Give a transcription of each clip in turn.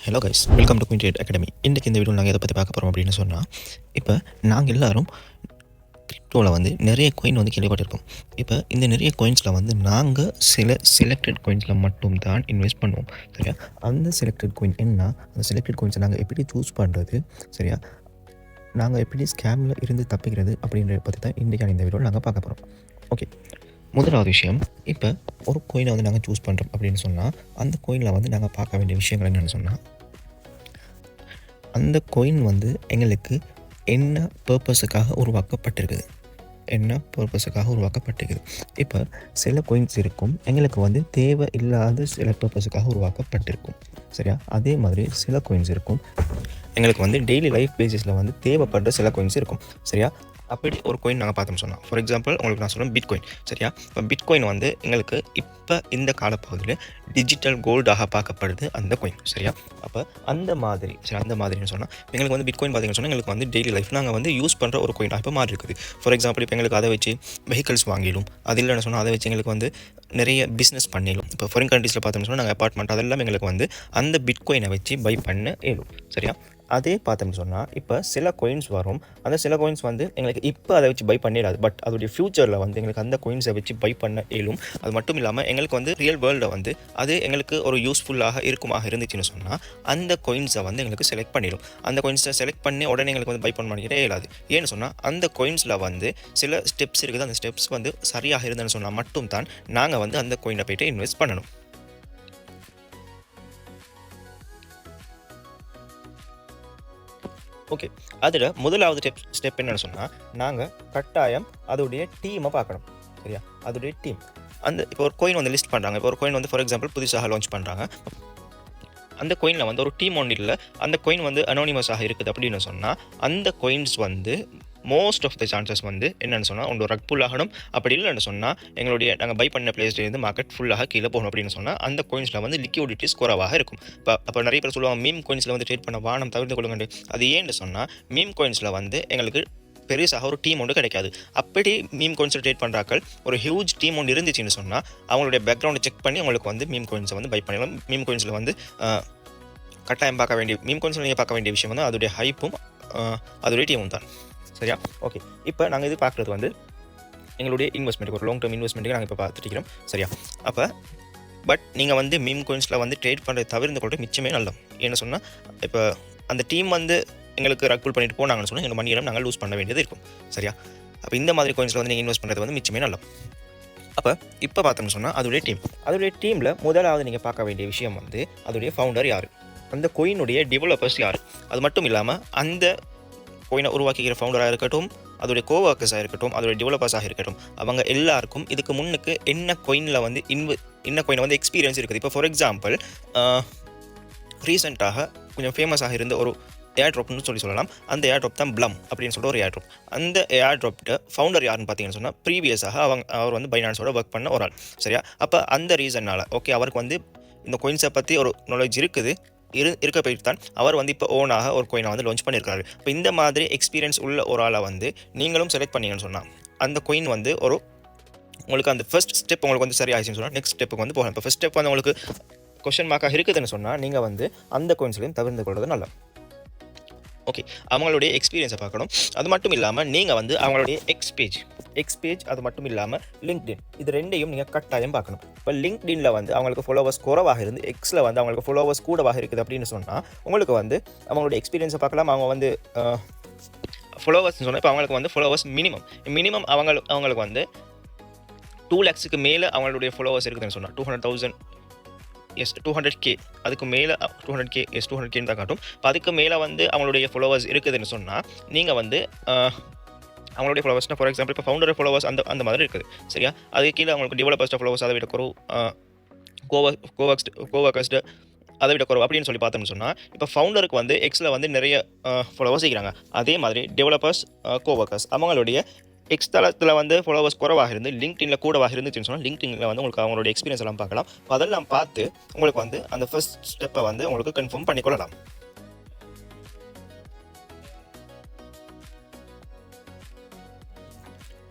Hello guys, welcome to queen trade academy. இன்றைக்கு இந்த video நாங்கள் எதை பற்றி பார்க்க போகிறோம் அப்படின்னு சொன்னால், இப்போ நாங்கள் எல்லாரும் கிரிப்டோவில் வந்து நிறைய காயின் வந்து கேள்விப்பட்டிருக்கோம். இப்போ இந்த நிறைய காயின்ஸில் வந்து நாங்கள் சில செலக்டட் காயின்ஸில் மட்டும் தான் இன்வெஸ்ட் பண்ணுவோம். சரியா? அந்த செலக்டட் காயின் என்ன, அந்த செலக்டட் காயின்ஸை நாங்கள் எப்படி சூஸ் பண்ணுறது, சரியா, நாங்கள் எப்படி ஸ்கேமில் இருந்து தப்பிக்கிறது அப்படின்றத பற்றி தான் இன்றைக்கான இந்த வீடியோவில் நாங்கள் பார்க்க போகிறோம். ஓகே, முதலாவது விஷயம், இப்போ ஒரு கோயினை வந்து நாங்கள் சூஸ் பண்ணுறோம் அப்படின்னு சொன்னால், அந்த கோயினில் வந்து நாங்கள் பார்க்க வேண்டிய விஷயங்கள் என்னென்னு சொன்னால், அந்த கோயின் வந்து எங்களுக்கு என்ன பர்பஸுக்காக உருவாக்கப்பட்டிருக்குது, இப்போ சில கோயின்ஸ் இருக்கும் எங்களுக்கு வந்து தேவை இல்லாத சில பர்பஸுக்காக உருவாக்கப்பட்டிருக்கும். சரியா? அதே மாதிரி சில கோயின்ஸ் இருக்கும் எங்களுக்கு வந்து டெய்லி லைஃப் பேசிஸில் வந்து தேவைப்படுற சில கோயின்ஸ் இருக்கும். சரியா? அப்படி ஒரு கோயின் நாங்கள் பார்த்தோம்னு சொன்னோம். ஃபார் எக்ஸாம்பிள் உங்களுக்கு நான் சொல்கிறேன் பிட்காயின். சரியா? இப்போ பிட்காயின் வந்து எங்களுக்கு இப்போ இந்த காலப்பகுதியில் டிஜிட்டல் கோல்டாக பார்க்கப்படுது அந்த கோயின். சரியா? அப்போ அந்த மாதிரின்னு சொன்னால் எங்களுக்கு வந்து பிட்காயின் பார்த்தீங்கன்னு சொன்னால் எங்களுக்கு வந்து டெய்லி லைஃப் நாங்கள் வந்து யூஸ் பண்ணுற ஒரு கோயினாக இப்போ மாறி இருக்குது. ஃபார் எக்ஸாம்பிள் இப்போ எங்களுக்கு அதை வச்சு வெஹிக்கல்ஸ் வாங்கிடும், அது இல்லைன்னு சொன்னால் அதை வச்சு எங்களுக்கு வந்து நிறைய பிஸ்னஸ் பண்ணிடும். இப்போ ஃபாரின் கண்ட்ரீஸில் பார்த்தோம்னு சொன்னால் நாங்கள் அப்பார்ட்மெண்ட் அதெல்லாம் எங்களுக்கு வந்து அந்த பிட்காயினை வச்சு பை பண்ண இயலும். சரியா? அதே பார்த்தோம்னு சொன்னால் இப்போ சில கோயின்ஸ் வரும், அந்த சில கோயின்ஸ் வந்து எங்களுக்கு இப்போ அதை வச்சு பை பண்ணிடாது, பட் அதோடைய ஃப்யூச்சரில் வந்து எங்களுக்கு அந்த கோயின்ஸை வச்சு பை பண்ண இயலும். அது மட்டும் இல்லாமல் எங்களுக்கு வந்து ரியல் வேர்ல்டில் வந்து அது எங்களுக்கு ஒரு யூஸ்ஃபுல்லாக இருந்துச்சுன்னு சொன்னால் அந்த கோயின்ஸை வந்து எங்களுக்கு செலக்ட் பண்ணிடும். அந்த கோயின்ஸை செலக்ட் பண்ணி உடனே எங்களுக்கு வந்து பை பண்ண மாட்டேங்கிறே இயலாது. ஏன்னு சொன்னால் அந்த கோயின்ஸில் வந்து சில ஸ்டெப்ஸ் இருக்குது, அந்த ஸ்டெப்ஸ் வந்து சரியாக இருந்ததுன்னு சொன்னால் மட்டும் தான் நாங்கள் வந்து அந்த கோயினை போய்ட்டு இன்வெஸ்ட் பண்ணணும். ஓகே, அதில் முதலாவது ஸ்டெப் என்னென்னு சொன்னால் நாங்கள் கட்டாயம் அதோடைய டீமை பார்க்கணும். சரியா? அதோடைய டீம் இப்போ ஒரு கோயின் வந்து லிஸ்ட் பண்ணுறாங்க. இப்போ ஒரு கோயின் வந்து ஃபார் எக்ஸாம்பிள் புதுசாக லான்ச் பண்ணுறாங்க. அந்த கோயினில் வந்து ஒரு டீம் ஒன்று இல்லை, அந்த கோயின் வந்து அனோனிமஸாக இருக்குது அப்படின்னு சொன்னால் அந்த கோயின்ஸ் வந்து மோஸ்ட் ஆஃப் த சான்சஸ் வந்து என்னென்னு சொன்னால் ஒன்று ரக் புல் ஆகணும். அப்படி இல்லைன்னு சொன்னால் எங்களுடைய நாங்கள் பை பண்ண பிளேஸ்லேருந்து மார்க்கெட் ஃபுல்லாக கீழே போகணும் அப்படின்னு சொன்னால் அந்த கோயின்ஸில் வந்து லிக்விடிட்டிஸ் குறைவாக இருக்கும். அப்போ நிறைய பேர் சொல்லுவாங்க மீம் கோயின்ஸில் வந்து ட்ரேட் பண்ண வானம் தவிர்த்து கொள்ளுங்க. அது ஏன்னு சொன்னால் மீம் கோயின்ஸில் வந்து எங்களுக்கு பெருசாக ஒரு டீம் ஒன்று கிடைக்காது. அப்படி மீம் கோயின்ஸில் ட்ரேட் பண்ணுறாக்கள் ஒரு ஹியூஜ் டீம் ஒன்று இருந்துச்சுன்னு சொன்னால் அவங்களுடைய பேக்ரவுண்டை செக் பண்ணி அவங்களுக்கு வந்து மீம் கோயின்ஸை வந்து பை பண்ணலாம். மீம் கோயின்ஸில் வந்து கட்டாயம் மீம் கோயின்ஸில் நீங்கள் பார்க்க வேண்டிய விஷயம் வந்து அதோடைய ஹைப்பும் அதோடைய டீமும் தான். சரியா? ஓகே, இப்போ நாங்கள் இது பார்க்குறது வந்து எங்களுடைய இன்வெஸ்ட்மெண்ட்டுக்கு ஒரு லாங் டேர்ம் இன்வெஸ்ட்மெண்ட்டுக்கு நாங்கள் இப்போ பார்த்துட்டு இருக்கிறோம். சரியா? அப்போ பட் நீங்கள் வந்து மீம் கோயின்ஸில் வந்து ட்ரேட் பண்ணுறது தவிர்த்து கொள்வது மிச்சமே நல்லது. என்ன சொன்னால் இப்போ அந்த டீம் வந்து எங்களுக்கு ரக் புல் பண்ணிட்டு போனாங்கன்னு சொன்னால் எங்கள் மணியை நாங்கள் லூஸ் பண்ண வேண்டியது இருக்கும். சரியா? அப்போ இந்த மாதிரி கோயின்ஸில் வந்து நீங்கள் இன்வெஸ்ட் பண்ணுறது வந்து மிச்சமே நல்லது. அப்போ இப்போ பார்த்தோம்னு சொன்னால் அதோடைய டீமில் முதலாவது நீங்கள் பார்க்க வேண்டிய விஷயம் வந்து அதோடைய ஃபவுண்டர் யார், அந்த கோயினுடைய டெவலப்பர்ஸ் யார். அது மட்டும் இல்லாமல் அந்த கோயினை உருவாக்கிக்கிற ஃபவுண்டராக இருக்கட்டும், அதோடைய கோவர்க்கர்ஸாக இருக்கட்டும், அதோடைய டெவலப்பர்ஸாக இருக்கட்டும், அவங்க எல்லாருக்கும் இதுக்கு முன்னுக்கு என்ன கோயினில் வந்து என்ன கோயினை வந்து எக்ஸ்பீரியன்ஸ் இருக்குது. இப்போ ஃபார் எக்ஸாம்பிள் ரீசெண்டாக கொஞ்சம் ஃபேமஸாக இருந்த ஒரு ஏர் ட்ராப்னு சொல்லலாம். அந்த ஏர் ட்ராப் தான் ப்ளம் அப்படின்னு சொல்லிட்டு ஒரு ஏர் ட்ராப். அந்த ஏர் ட்ராப்ட ஃபவுண்டர் யாருன்னு பார்த்தீங்கன்னு சொன்னால் ப்ரீவியஸாக அவர் வந்து பைனான்ஸோட ஒர்க் பண்ண ஒரு ஆள். சரியா? அப்போ அந்த ரீசன்னால் ஓகே அவருக்கு வந்து இந்த கோயின்ஸை பற்றி ஒரு நாலேஜ் இருக்க போயிட்டு தான் அவர் வந்து இப்போ ஓனாக ஒரு கோயினை வந்து லான்ச் பண்ணியிருக்காரு. இப்போ இந்த மாதிரி எக்ஸ்பீரியன்ஸ் உள்ள ஒரு ஆளை வந்து நீங்களும் செலக்ட் பண்ணீங்கன்னு சொன்னால் அந்த கோயின் வந்து உங்களுக்கு அந்த ஃபர்ஸ்ட் ஸ்டெப் உங்களுக்கு வந்து சரி ஆயிடுச்சுன்னு சொன்னால் நெக்ஸ்ட் ஸ்டெப்புக்கு வந்து போகலாம். இப்போ ஃபர்ஸ்ட் ஸ்டெப் வந்து உங்களுக்கு கொஸ்டின் மார்க்காக இருக்குதுன்னு சொன்னால் நீங்கள் வந்து அந்த கோயின்ஸ்லையும் தவிர்த்து கொள்வது நல்லது. ஓகே, அவங்களுடைய எக்ஸ்பீரியன்ஸை பார்க்கணும். அது மட்டும் இல்லாமல் நீங்கள் வந்து அவங்களுடைய எக்ஸ்பேஜ் அது மட்டும் இல்லாமல் லிங்க்டின், இது ரெண்டையும் நீங்கள் கட்டாயம் பார்க்கணும். இப்போ லிங்க்டின்ல வந்து அவங்களுக்கு ஃபாலோவர்ஸ் குறைவாக இருந்து எக்ஸில் வந்து அவங்களுக்கு ஃபாலோவர்ஸ் கூடவாக இருக்குது அப்படின்னு சொன்னால் உங்களுக்கு வந்து அவங்களுடைய எக்ஸ்பீரியன்ஸை பார்க்கலாம். அவங்க வந்து ஃபாலோவர்ஸ்னு சொன்னால் இப்போ அவங்களுக்கு வந்து ஃபாலோவர்ஸ் மினிமம் அவங்களுக்கு வந்து 2 lakhs மேலே அவங்களுடைய ஃபாலோவர்ஸ் இருக்குதுன்னு சொன்னால் 200,000 200K அதுக்கு மேலே 200K தான் காட்டும். இப்போ அதுக்கு மேலே வந்து அவங்களுடைய ஃபாலோவர்ஸ் இருக்குதுன்னு சொன்னால் நீங்கள் வந்து அவங்களுடைய ஃபாலோவர்ஸ்னால் ஃபார் எக்ஸாம்பிள் இப்போ ஃபவுண்டர் ஃபாலோவர்ஸ் அந்த மாதிரி இருக்குது. சரியா? அதுக்கு கீழே அவங்களுக்கு டெவலப்பர்ஸ் ஃபாலோவர்ஸ் அதை விட குறவு, கோவர்க்கர்ஸ்டு அதை விட குறவு அப்படின்னு சொல்லி பார்த்தோம்னு சொன்னால் இப்போ ஃபவுண்டருக்கு வந்து எக்ஸில் வந்து நிறைய ஃபாலோவர்ஸ் இருக்கிறாங்க. அதே மாதிரி டெவலப்பர்ஸ், கோவர்க்கர்ஸ் அவங்களுடைய எக்ஸ் தளத்தில் வந்து ஃபாலோவர்ஸ் குறவாக இருந்து லிங்க்டின்ல கூடவாக இருந்துச்சுன்னு சொன்னால் லிங்க்டின்ல வந்து உங்களுக்கு அவங்களுடைய எக்ஸ்பீரியன்ஸ் எல்லாம் பார்க்கலாம். அதெல்லாம் பார்த்து உங்களுக்கு வந்து அந்த ஃபர்ஸ்ட் ஸ்டெப்பை வந்து உங்களுக்கு கன்ஃபார்ம் பண்ணிக்கொள்ளலாம்.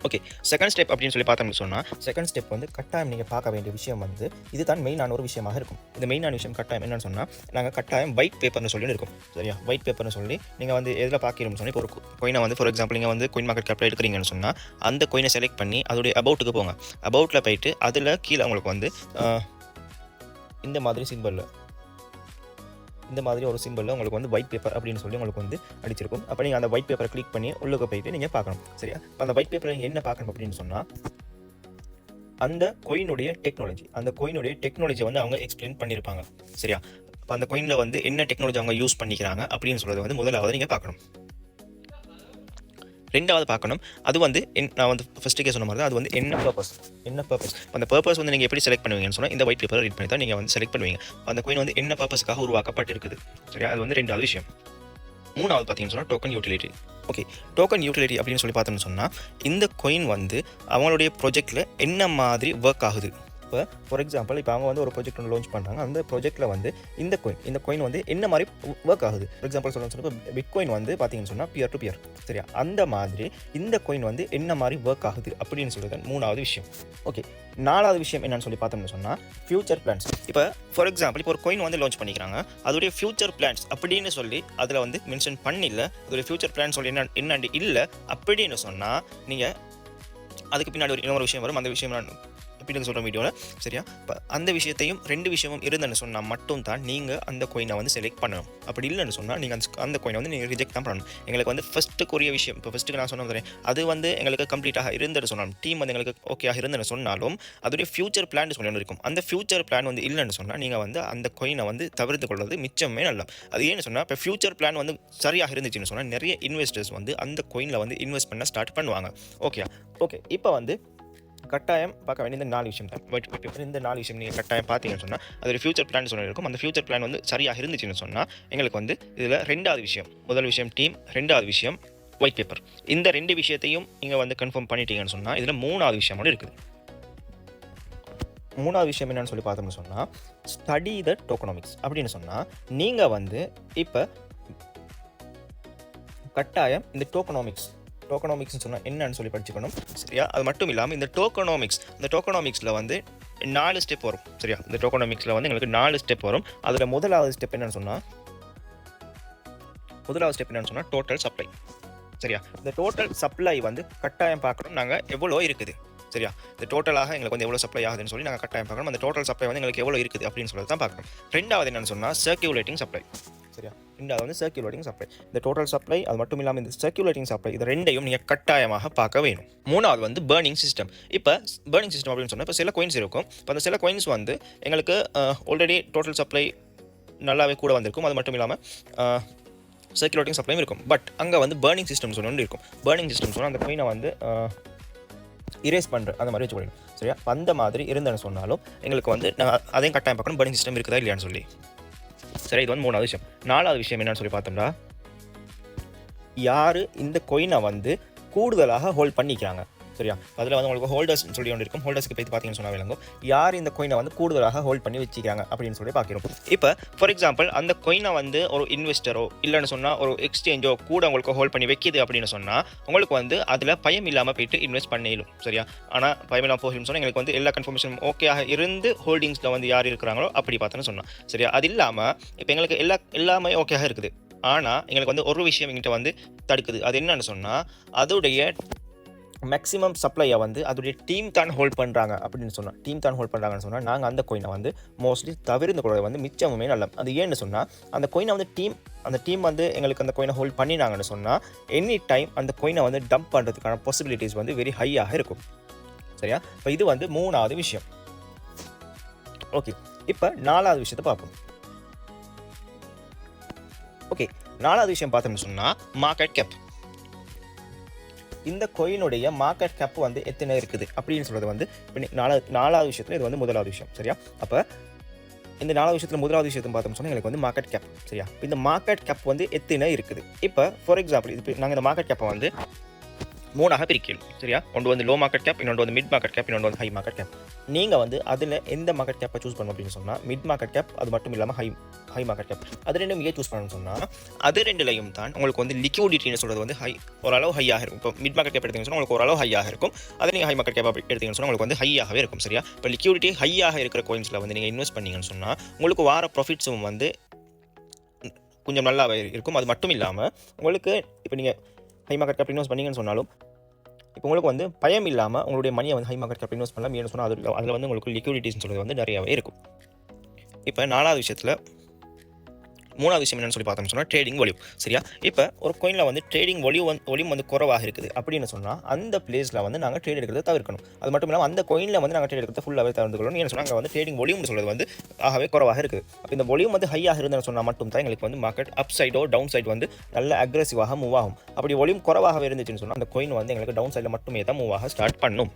ஓகே, செகண்ட் ஸ்டெப் அப்படின்னு சொல்லி பார்த்தோம்னு சொன்னால், செகண்ட் ஸ்டெப் வந்து கட்டாயம் நீங்கள் பார்க்க வேண்டிய விஷயம் வந்து இதுதான் மெயினான ஒரு விஷயமாக இருக்கும். இந்த மெயினான விஷயம் கட்டாயம் என்னன்னு சொன்னால், நாங்கள் கட்டாயம் ஒயிட் பேப்பர்னு சொல்லி இருக்கும். சரியா, ஒயிட் பேப்பர்னு சொல்லி நீங்கள் வந்து எதில் பார்க்கணும்னு சொல்லி, இப்போ ஒரு கோயினை வந்து ஃபார் எக்ஸாம்பிள் நீங்கள் வந்து கோயின் மார்க்கெட் கேப்பில் எடுக்கிறீங்கன்னு சொன்னால், அந்த கோயினை செலக்ட் பண்ணி அதோடைய அபவுட்டுக்கு போங்க. அபவுட்டில் போயிட்டு அதில் கீழே உங்களுக்கு வந்து இந்த மாதிரி சிம்பிளில் இந்த மாதிரி ஒரு சிம்பிளில் உங்களுக்கு வந்து ஒயிட் பேப்பர் அப்படின்னு சொல்லி உங்களுக்கு வந்து அடிச்சிருக்கும். அப்போ நீங்கள் அந்த ஒயிட் பேப்பரை கிளிக் பண்ணி உள்ளுக்கு போயிட்டு நீங்கள் பார்க்கணும். சரியா, அந்த ஒயிட் பேப்பரை என்ன பார்க்கணும் அப்படின்னு சொன்னால், அந்த கோயினுடைய டெக்னாலஜி வந்து அவங்க எக்ஸ்பிளைன் பண்ணியிருப்பாங்க. சரியா, இப்போ அந்த கோயினில் வந்து என்ன டெக்னாலஜி அவங்க யூஸ் பண்ணிக்கிறாங்க அப்படின்னு சொல்கிறது வந்து முதலாவது நீங்கள் பார்க்கணும். ரெண்டாவது பார்க்கணும், அது வந்து நான் வந்து ஃபஸ்ட்டுக்கே சொன்ன மாதிரி தான், அது வந்து என்ன பர்பஸ். அந்த பர்பஸ் வந்து நீங்கள் எப்படி செலக்ட் பண்ணுவீங்கன்னு சொன்னால், இந்த ஒயிட் பேப்பரை ரீட் பண்ணி தான் நீங்கள் வந்து செலக்ட் பண்ணுவீங்க. அந்த கோயின் வந்து என்ன பர்பஸ்க்காக உருவாக்கப்பட்டிருக்குது. சரியா, அது வந்து ரெண்டாவது விஷயம். மூணாவது பார்த்தீங்கன்னு சொன்னால் token utility. Okay, token utility அப்படின்னு சொல்லி பார்த்தோம்னு சொன்னால், இந்த கோயின் வந்து அவங்களுடைய ப்ராஜெக்டில் என்ன மாதிரி ஒர்க் ஆகுது. இப்போ ஃபார் எக்ஸாம்பிள் இப்போ அவங்க வந்து ஒரு ப்ராஜெக்ட் ஒன்று லான்ச் பண்ணுறாங்க. அந்த ப்ராஜெக்ட்டில் வந்து இந்த கோயின் வந்து என்ன மாதிரி ஒர்க் ஆகுது. ஃபார் எக்ஸாம்பிள் சொல்லணும்னு பிட்காயின் வந்து பார்த்தீங்கன்னு சொன்னால் பியர் டு பியர். சரியா, அந்த மாதிரி இந்த கோயின் வந்து என்ன மாதிரி ஒர்க் ஆகுது அப்படின்னு சொல்கிறது மூணாவது விஷயம். ஓகே, நாலாவது விஷயம் என்னன்னு சொல்லி பார்த்தோம்னு சொன்னால் ஃபியூச்சர் பிளான்ஸ். இப்போ ஃபார் எக்ஸாம்பிள் இப்போ ஒரு கோயின் வந்து லான்ச் பண்ணிக்கிறாங்க, அதோடைய ஃபியூச்சர் பிளான்ஸ் அப்படின்னு சொல்லி அதில் வந்து மென்ஷன் பண்ணில்ல, அதோடைய ஃபியூச்சர் பிளான்ஸ் சொல்லி என்னண்டு இல்லை அப்படின்னு சொன்னால், நீங்கள் அதுக்கு பின்னாடி இன்னொரு விஷயம் வரும். அந்த விஷயம் நான் பின்னாடி சொல்கிற வீடியோவில். சரியா, இப்போ அந்த விஷயத்தையும் ரெண்டு விஷயமும் இருந்துன்னு சொன்னால் மட்டும் தான் நீங்கள் அந்த கோயினை வந்து செலக்ட் பண்ணணும். அப்படி இல்லைன்னு சொன்னால் நீங்கள் அந்த கோயினை வந்து நீங்கள் ரிஜெக்ட் தான் பண்ணணும். எங்களுக்கு வந்து ஃபஸ்ட்டுக்குரிய விஷயம், இப்போ ஃபஸ்ட்டுக்கு நான் சொன்னேன் அது வந்து எங்களுக்கு கம்ப்ளீட்டாக இருந்துன்னு சொன்னாலும், டீம் வந்து எங்களுக்கு ஓகேயாக இருந்துன்னு சொன்னாலும், அதோடைய ஃபியூச்சர் பிளான் சொல்லி ஒன்று இருக்கும். அந்த ஃபியூச்சர் பிளான் வந்து இல்லைன்னு சொன்னால் நீங்கள் வந்து அந்த கோயினை வந்து தவிர்த்து கொள்வது மிச்சமே நல்லா. அது ஏன்னு சொன்னால், இப்போ ஃபியூச்சர் பிளான் வந்து சரியாக இருந்துச்சுன்னு சொன்னால் நிறைய இன்வெஸ்டர்ஸ் வந்து அந்த கோயினில் வந்து இன்வெஸ்ட் பண்ண ஸ்டார்ட் பண்ணுவாங்க. ஓகே, இப்போ வந்து கட்டாயம் பார்க்க வேண்டிய இந்த 4 விஷயம் தான். இந்த 4 விஷயம் நீங்கள் கட்டாயம் பார்த்தீங்கன்னு சொன்னால் அது ஃபியூச்சர் பிளான் சொல்லி இருக்கும். அந்த ஃபியூச்சர் பிளான் வந்து சரியாக இருந்துச்சுன்னு சொன்னால் எங்களுக்கு வந்து இதில் ரெண்டாவது விஷயம், முதல் விஷயம் டீம், ரெண்டாவது விஷயம் ஒயிட் பேப்பர். இந்த ரெண்டு விஷயத்தையும் நீங்கள் வந்து கன்ஃபார்ம் பண்ணிட்டீங்கன்னு சொன்னால் இதில் மூணாவது விஷயம் ஒன்று இருக்குது. மூணாவது விஷயம் என்னன்னு சொல்லி பார்த்தோம்னு சொன்னால் ஸ்டடி த டோக்கனாமிக்ஸ் அப்படின்னு சொன்னால், நீங்கள் வந்து இப்போ கட்டாயம் இந்த டோக்கனாமிக்ஸ்னு சொன்னால் என்னன்னு சொல்லி படிச்சுக்கணும். சரியா, அது மட்டும் இல்லாமல் இந்த டோக்கனாமிக்ஸில் வந்து 4 ஸ்டெப் வரும். சரியா, இந்த டோக்கனாமிக்ஸில் வந்து எங்களுக்கு 4 ஸ்டெப் வரும். அதில் முதலாவது ஸ்டெப் என்னன்னு சொன்னால் டோட்டல் சப்ளை. சரியா, இந்த டோட்டல் சப்ளை வந்து கட்டாயம் பார்க்கணும் நாங்கள் எவ்வளோ இருக்குது. சரியா, இந்த டோட்டலாக எங்களுக்கு வந்து எவ்வளோ சப்ளை ஆகுதுன்னு சொல்லி நாங்கள் கட்டாயம் பார்க்கணும். அந்த டோட்டல் சப்ளை வந்து எங்களுக்கு எவ்வளோ இருக்குது அப்படின்னு சொல்லி தான் பார்க்கணும். ரெண்டாவது என்னன்னு சொன்னால் சர்க்குலேட்டிங் சப்ளை. சரியா, ரெண்டாவது வந்து சர்க்குலேட்டிங் சப்ளை. இந்த டோட்டல் சப்ளை அது மட்டும் இல்லாமல் இந்த சர்க்குலேட்டிங் சப்ளை, இது ரெண்டையும் நீங்கள் கட்டாயமாக பார்க்க வேணும். மூணாவது வந்து பர்னிங் சிஸ்டம். இப்போ பர்னிங் சிஸ்டம் அப்படின்னு சொன்னால், இப்போ சில கோயின்ஸ் இருக்கும். இப்போ அந்த சில கோயின்ஸ் வந்து எங்களுக்கு ஆல்ரெடி டோட்டல் சப்ளை நல்லாவே கூட வந்திருக்கும். அது மட்டும் இல்லாமல் சர்க்குலேட்டிங் சப்ளையும் இருக்கும். பட் அங்கே வந்து பர்னிங் சிஸ்டம் ஒன்று இருக்கும். பர்னிங் சிஸ்டம் சொன்னால் அந்த கோயினை வந்து இரேஸ் பண்ணுற அந்த மாதிரி வச்சுக்கணும். சரியா, அந்த மாதிரி இருந்தேன்னு சொன்னாலும் எங்களுக்கு வந்து அதையும் கட்டாயம் பார்க்கணும், பர்னிங் சிஸ்டம் இருக்குதா இல்லையான்னு சொல்லி. சரி, இது வந்து மூணாவது விஷயம். நாலாவது விஷயம் என்னன்னு சொல்லி பார்த்தோம்னா, யார் இந்த கோயினை வந்து கூடுதலாக ஹோல்ட் பண்ணிக்கிறாங்க. சரியா, அதில் வந்து உங்களுக்கு ஹோல்டர்ஸ் சொல்லி ஒன்று இருக்கும். ஹோல்டர்ஸ்க்கு போய் பார்த்தீங்கன்னு சொன்னால் விளங்கும் யார் இந்த கோயினை வந்து கூடுதலாக ஹோல்ட் பண்ணி வச்சுக்கிறாங்க அப்படின்னு சொல்லி பார்க்கிறோம். இப்போ ஃபார் எக்ஸாம்பிள் அந்த கோயினை வந்து ஒரு இன்வெஸ்டரோ இல்லைன்னு சொன்னால் ஒரு எக்ஸ்சேஞ்சோ கூட உங்களுக்கு ஹோல்ட் பண்ணி வைக்கிது அப்படின்னு சொன்னால் உங்களுக்கு வந்து அதில் பயம் இல்லாமல் போயிட்டு இன்வெஸ்ட் பண்ணிடும். சரியா, ஆனால் பயம் இல்லாமல் போகணும்னு சொன்னால் எங்களுக்கு வந்து எல்லா கன்ஃபர்மேஷனும் ஓகேயாக இருந்து ஹோல்டிங்ஸில் வந்து யார் இருக்கிறாங்களோ அப்படி பார்த்தோன்னு சொன்னால். சரியா, அது இல்லாமல் இப்போ எங்களுக்கு எல்லாமே ஓகேயாக இருக்குது. ஆனால் எங்களுக்கு வந்து ஒரு விஷயம் எங்கிட்ட வந்து தடுக்குது. அது என்னன்னு சொன்னால் அதோடைய மேக்ஸிமம் சப்ளையை வந்து அதோடைய டீம் தான் ஹோல்ட் பண்ணுறாங்க அப்படின்னு சொன்னால் நாங்கள் அந்த கோயினை வந்து மோஸ்ட்லி தவிர்த்து கொள்வது வந்து மிச்சமுமே நல்ல. அது ஏன்னு சொன்னால் அந்த கோயினை வந்து டீம் வந்து எங்களுக்கு அந்த கோயினை ஹோல்ட் பண்ணினாங்கன்னு சொன்னால் எனி டைம் அந்த கோயினை வந்து டம்ப் பண்ணுறதுக்கான பாசிபிலிட்டிஸ் வந்து வெரி ஹையாக இருக்கும். சரியா, இப்போ இது வந்து மூணாவது விஷயம். ஓகே, இப்போ நாலாவது விஷயத்தை பார்ப்போம். ஓகே, நாலாவது விஷயம் பார்த்தோம்னு சொன்னால் மார்க்கெட் கேப். இந்த கோயினுடைய மார்க்கெட் கேப் வந்து எத்தனை இருக்குது அப்படின்னு சொல்கிறது வந்து நாலாவது விஷயத்தில் இது வந்து முதலாவது விஷயம். சரியா, அப்போ இந்த நாலாவது விஷயத்தில் முதலாவது விஷயத்தை பார்த்தோம்னு சொன்னால் எங்களுக்கு வந்து மார்க்கெட் கேப். சரியா, இந்த மார்க்கெட் கேப் வந்து எத்தனை இருக்குது. இப்போ ஃபார் எக்ஸாம்பிள் இது நாங்கள் இந்த மார்க்கெட் கேப்பை வந்து மூணாக பிரிக்கணும். சரியா? ஒன்று வந்து லோ மார்க்கெட் கேப், இன்னொன்று வந்து மிட் மார்க்கெட் கேப், இன்னொன்று வந்து ஹை மார்க்கெட் கேப். நீங்கள் வந்து அதில் எந்த மார்க்கெட் கேப்பை சூஸ் பண்ணணும் அப்படின்னு சொன்னால் மிட் மார்க்கெட் கேப், அது மட்டும் இல்லாமல் ஹை மார்க்கெட் கேப், அது ரெண்டும் ஏன் சூஸ் பண்ணணும்னு சொன்னால் அது ரெண்டுலையும் தான் உங்களுக்கு வந்து லிக்விடிட்டின்னு சொல்கிறது வந்து ஓரளவு ஹையாக இருக்கும். இப்போ மிட் மார்க்கெட் கேப் எடுத்தீங்கன்னு சொன்னால் உங்களுக்கு ஓரளவு ஹையாக இருக்கும். அதை நீங்கள் ஹை மார்க்கெட் கேப் எடுத்தீங்கன்னு சொன்னால் உங்களுக்கு வந்து ஹையாகவே இருக்கும். சரியா? இப்போ லிக்விடிட்டி ஹையாக இருக்கிற கோயின்ஸில் வந்து நீங்கள் இன்வெஸ்ட் பண்ணீங்கன்னு சொன்னால் உங்களுக்கு வார ப்ராஃபிட்ஸும் வந்து கொஞ்சம் நல்லாவே இருக்கும். அது மட்டும் இல்லாமல் உங்களுக்கு இப்போ நீங்கள் ஹை மார்க்கெட் கேப் இன்வெஸ்ட் பண்ணீங்கன்னு சொன்னாலும் இப்போ உங்களுக்கு வந்து பயம் இல்லாமல் உங்களுடைய மணியை வந்து ஹை மார்க்கெட் கேப் இன்வெஸ்ட் பண்ணலாம். ஏன்னு சொன்னால் அதில் வந்து உங்களுக்கு லிக்விடிட்டின்னு சொல்கிறது வந்து நிறையாவே இருக்கும். இப்போ மூணாவது விஷயம் என்னன்னு சொல்லி பார்த்தோம்னு சொன்னால் ட்ரேடிங் வால்யூம். சரியா? இப்போ ஒரு கோயினில் வந்து ட்ரேடிங் வால்யூம் வந்து குறைவாக இருக்குது அப்படின்னு சொன்னால் அந்த பிளேஸில் வந்து நாங்கள் ட்ரேட் எடுக்கிறத தவிர்க்கணும். அது மட்டும் இல்லாமல் அந்த கோயினில் வந்து நாங்கள் ட்ரேட் எடுக்கிறத ஃபுல்லாகவே தவிர்த்துக்கணும். ஏன்னு சொன்னால் அங்கே வந்து ட்ரேடிங் வால்யூம்னு சொல்கிறது வந்து ஆகவே குறைவாக இருக்குது. அப்போ இந்த வால்யூம் வந்து ஹையாக இருந்தேன்னு சொன்னால் மட்டும் தான் எங்களுக்கு வந்து மார்க்கெட் அப் சைடோ டவுன் சைட் வந்து நல்ல அக்ரெசிவாக மூவ் ஆகும். அப்படி வால்யூம் குறைவாகவே இருந்துச்சுன்னு சொன்னால் அந்த கோயின் வந்து எங்களுக்கு டவுன் சைடில் மட்டுமே தான் மூவ் ஆக ஸ்டார்ட் பண்ணும்.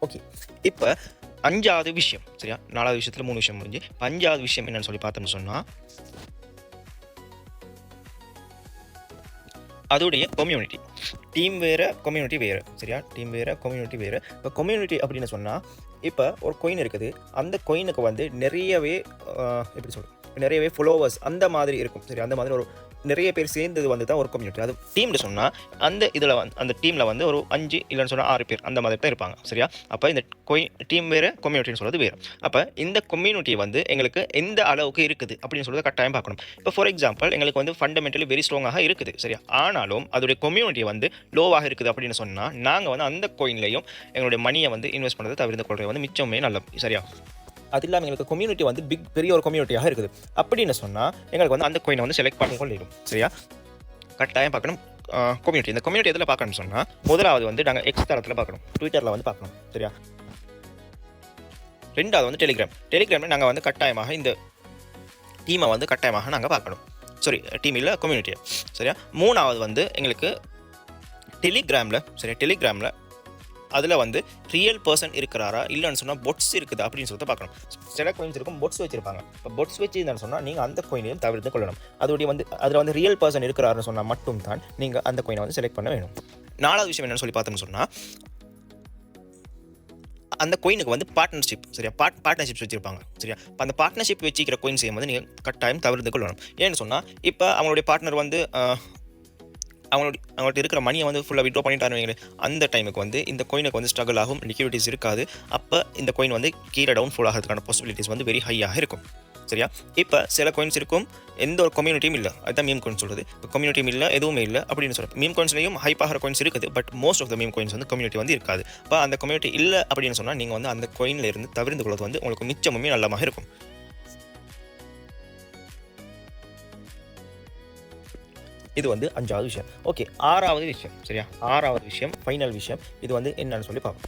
ஓகே, இப்போ 5வது விஷயம். சரியா? 4வது விஷயத்தில் 3 விஷயம் முடிஞ்சு 5வது விஷயம் என்னன்னு சொல்லி பார்த்தோம்னு சொன்னால் அதோடைய கம்யூனிட்டி. டீம் வேறு, கம்யூனிட்டி வேறு. சரியா? டீம் வேறு, கம்யூனிட்டி வேறு. இப்போ கம்யூனிட்டி அப்படின்னு சொன்னால் இப்போ ஒரு கோயின் இருக்குது, அந்த கோயினுக்கு வந்து நிறையவே ஃபாலோவர்ஸ் அந்த மாதிரி இருக்கும். சரி, அந்த மாதிரி ஒரு நிறைய பேர் சேர்ந்தது வந்து தான் ஒரு கம்யூனிட்டி. அது டீம்னு சொன்னால் அந்த டீமில் வந்து ஒரு 5 இல்லைன்னு சொன்னால் 6 பேர் அந்த மாதிரி தான் இருப்பாங்க. சரியா? அப்போ இந்த டீம் வேறு, கம்யூனிட்டின்னு சொல்கிறது வேறு. அப்போ இந்த கம்யூனிட்டி வந்து எங்களுக்கு எந்த அளவுக்கு இருக்குது அப்படின்னு சொல்கிறது கட்டாயம் பார்க்கணும். இப்போ ஃபார் எக்ஸாம்பிள் எங்களுக்கு வந்து ஃபண்டமெண்டலி வெரி ஸ்ட்ராங்காக இருக்குது. சரியா? ஆனாலும் அதோடைய கம்யூனிட்டி வந்து லோவாக இருக்குது அப்படின்னு சொன்னால் நாங்கள் வந்து அந்த கோயின்லையும் எங்களுடைய மணியை வந்து இன்வெஸ்ட் பண்ணுறதை தவிர்த்து கொள்வது வந்து மிச்சமே நல்லது. சரியா? அது இல்லாமல் எங்களுக்கு கம்யூனிட்டி வந்து பெரிய ஒரு கம்யூனிட்டியாக இருக்குது அப்படின்னு சொன்னால் எங்களுக்கு வந்து அந்த கோயினை வந்து செலக்ட் பண்ணி கொள்ளிடும். சரியா? கட்டாயம் பார்க்கணும் கம்யூனிட்டி. இந்த கம்யூனிட்டி எதில் பார்க்கணும்னு சொன்னால் முதலாவது வந்து நாங்கள் எக்ஸ் தளத்தில் பார்க்கணும், ட்விட்டரில் வந்து பார்க்கணும். சரியா? 2வது வந்து டெலிகிராமில் நாங்கள் வந்து கட்டாயமாக இந்த டீமை வந்து கட்டாயமாக நாங்கள் பார்க்கணும். டீம் இல்லை, கம்யூனிட்டியை. சரியா? 3வது வந்து எங்களுக்கு டெலிகிராமில் அதில் வந்து ரியல் பர்சன் இருக்கிறாரா இல்லைன்னு சொன்னால் பொட்ஸ் இருக்குதா அப்படின்னு சொல்லிட்டு பார்க்கணும். சில கோயின்ஸ் இருக்கும் பொட்ஸ் வச்சிருப்பாங்க. இப்போ பொட்ஸ் வச்சுருந்தான்னு சொன்னால் நீங்கள் அந்த கோயினையும் தவிர்த்து கொள்ளணும். அதில் வந்து ரியல் பர்சன் இருக்கிறாருன்னு சொன்னால் மட்டும் தான் நீங்கள் அந்த கோயினை வந்து செலக்ட் பண்ண வேணும். 4வது விஷயம் என்னன்னு சொல்லி பார்த்தோம்னு சொன்னால் அந்த கோயினுக்கு வந்து பார்ட்னர்ஷிப். சரியா? பார்ட்னர்ஷிப்ஸ் வச்சிருப்பாங்க. சரியா? இப்போ அந்த பார்ட்னர்ஷிப் வச்சுக்கிற கோயின்ஸ் வந்து நீங்கள் கட்டாயம் தவிர்த்து கொள்ளணும். ஏன்னு சொன்னால் இப்போ அவங்களுடைய பார்ட்னர் வந்து அவங்கள்ட்ட இருக்கிற மணியை வந்து ஃபுல்லாக விட்ரா பண்ணிட்டாருவீங்களே, அந்த டைமுக்கு வந்து இந்த கோயினுக்கு வந்து ஸ்ட்ரகிள் ஆகும், லிக்விடிட்டிஸ் இருக்காது. அப்போ இந்த கோயின் வந்து கீழே டவுன் ஃபால் ஆகிறதுக்கான பாசிபிலிட்டிஸ் வந்து வெரி ஹையாக இருக்கும். சரியா? இப்போ சில கோயின்ஸ் இருக்கும், எந்த ஒரு கம்யூனிட்டியும் இல்லை. அதுதான் மீம் கோயின் சொல்கிறது. இப்போ கம்யூனிட்டியும் இல்லை, எதுவுமே இல்லை அப்படின்னு சொல்கிறேன். மீம் கோயின்ஸ்லையும் ஹைப்பாகிற கோயின்ஸ் இருக்குது, but most of the meme coins வந்து கம்யூனிட்டி வந்து இருக்காது. இப்போ அந்த கம்யூனிட்டி இல்லை அப்படின்னு சொன்னால் நீங்கள் வந்து அந்த கோயினில் இருந்து தவிர்த்து கொள்வது வந்து உங்களுக்கு மிச்சமுமே நல்லமாக இருக்கும். இது வந்து 5வது விஷயம். ஓகே, 6வது விஷயம். சரியா? 6வது விஷயம், ஃபைனல் விஷயம். இது வந்து என்னன்னு சொல்லி பார்ப்போம்.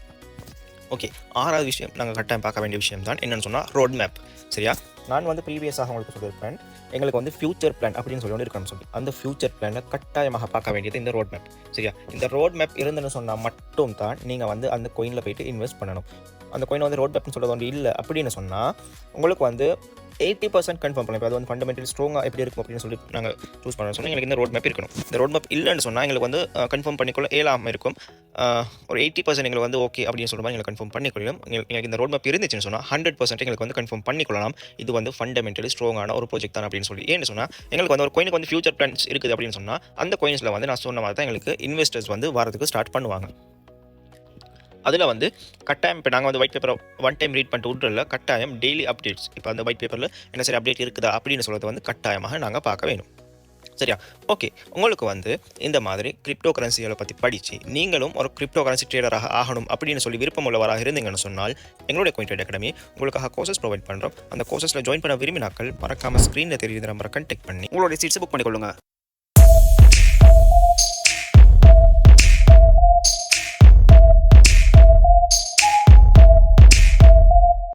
ஓகே, 6வது விஷயம் நாங்கள் கட்டாயம் பார்க்க வேண்டிய விஷயம் தான் என்னென்னு சொன்னால் ரோட் மேப். சரியா? நான் வந்து ப்ரீவியஸாக உங்களுக்கு சொல்லியிருப்பேன், எங்களுக்கு வந்து ஃபியூச்சர் பிளான் அப்படின்னு சொல்லி ஒன்று இருக்கணும்னு சொல்லி. அந்த ஃபியூச்சர் பிளானை கட்டாயமாக பார்க்க வேண்டியது இந்த ரோட் மேப். சரியா? இந்த ரோட் மேப் இருந்துன்னு சொன்னால் மட்டும் தான் நீங்கள் வந்து அந்த கோயினில் போய்ட்டு இன்வெஸ்ட் பண்ணணும். அந்த கோயினை வந்து ரோட் மேப்னு சொல்கிறது ஒன்று இல்லை அப்படின்னு சொன்னால் உங்களுக்கு வந்து 80% கன்ஃபார்ம் பண்ணலாம். இப்போ அது வந்து ஃபண்டமெண்டலி ஸ்ட்ராங்காக எப்படி இருக்கும் அப்படின்னு சொல்லி நாங்கள் சூஸ் பண்ண சொன்னால் எங்களுக்கு இந்த ரோட் மேப் இருக்கணும். இந்த ரோட் மேப் இல்லைன்னு சொன்னால் எங்களுக்கு வந்து கன்ஃபார்ம் பண்ணிக்கொள்ள இயலாமல் இருக்கும். ஒரு 80% எங்களுக்கு வந்து ஓகே அப்படின்னு சொல்லுவாங்க, எங்களுக்கு கன்ஃபார்ம் பண்ணிக்கொள்ளும். எங்களுக்கு இந்த ரோட் மேப் இருந்துச்சுன்னு சொன்னால் 100% எங்களுக்கு வந்து கன்ஃபார்ம் பண்ணிக்கொள்ளலாம். இது வந்து ஃபண்டமெண்டலி ஸ்ட்ராங்கான ஒரு ப்ராஜெக்ட் தான் அப்படின்னு சொல்லி. ஏன்னு சொன்னால் எங்களுக்கு வந்து ஒரு கோயினுக்கு வந்து ஃபியூச்சர் பிளான்ஸ் இருக்குது அப்படின்னு சொன்னால் அந்த கோயின்ஸில் வந்து நான் சொன்ன மாதிரி தான் எங்களுக்கு இன்வெஸ்டர்ஸ் வந்து வரதுக்கு ஸ்டார்ட் பண்ணுவாங்க. அதில் வந்து கட்டாயம் இப்போ நாங்கள் வந்து ஒயிட் பேப்பரை ஒன் டைம் ரீட் பண்ணிட்டு விட்றல, கட்டாயம் டெய்லி அப்டேட்ஸ். இப்போ அந்த ஒயிட் பேப்பரில் என்ன சரி அப்டேட் இருக்குதா அப்படின்னு சொல்கிறது வந்து கட்டாயமாக நாங்கள் பார்க்க வேணும். சரியா? ஓகே, உங்களுக்கு வந்து இந்த மாதிரி கிரிப்டோ கரன்சிகளை பற்றி படித்து நீங்களும் ஒரு கிரிப்டோ கரன்சி ட்ரேடராக ஆகணும் அப்படின்னு சொல்லி விருப்பம் உள்ளவராக இருந்தீங்கன்னு சொன்னால் எங்களுடைய கோயின் ட்ரேட் அகாடமி உங்களுக்காக கோர்சஸ் ப்ரொவைட் பண்ணுறோம். அந்த கோர்சஸில் ஜாயின் பண்ண விரும்பினாக்கள் மறக்காமல் ஸ்க்ரீனில் தெரியுற நம்பரை கான்டெக்ட் பண்ணி உங்களுடைய சீட்ஸை புக் பண்ணிக்கொள்ளுங்க.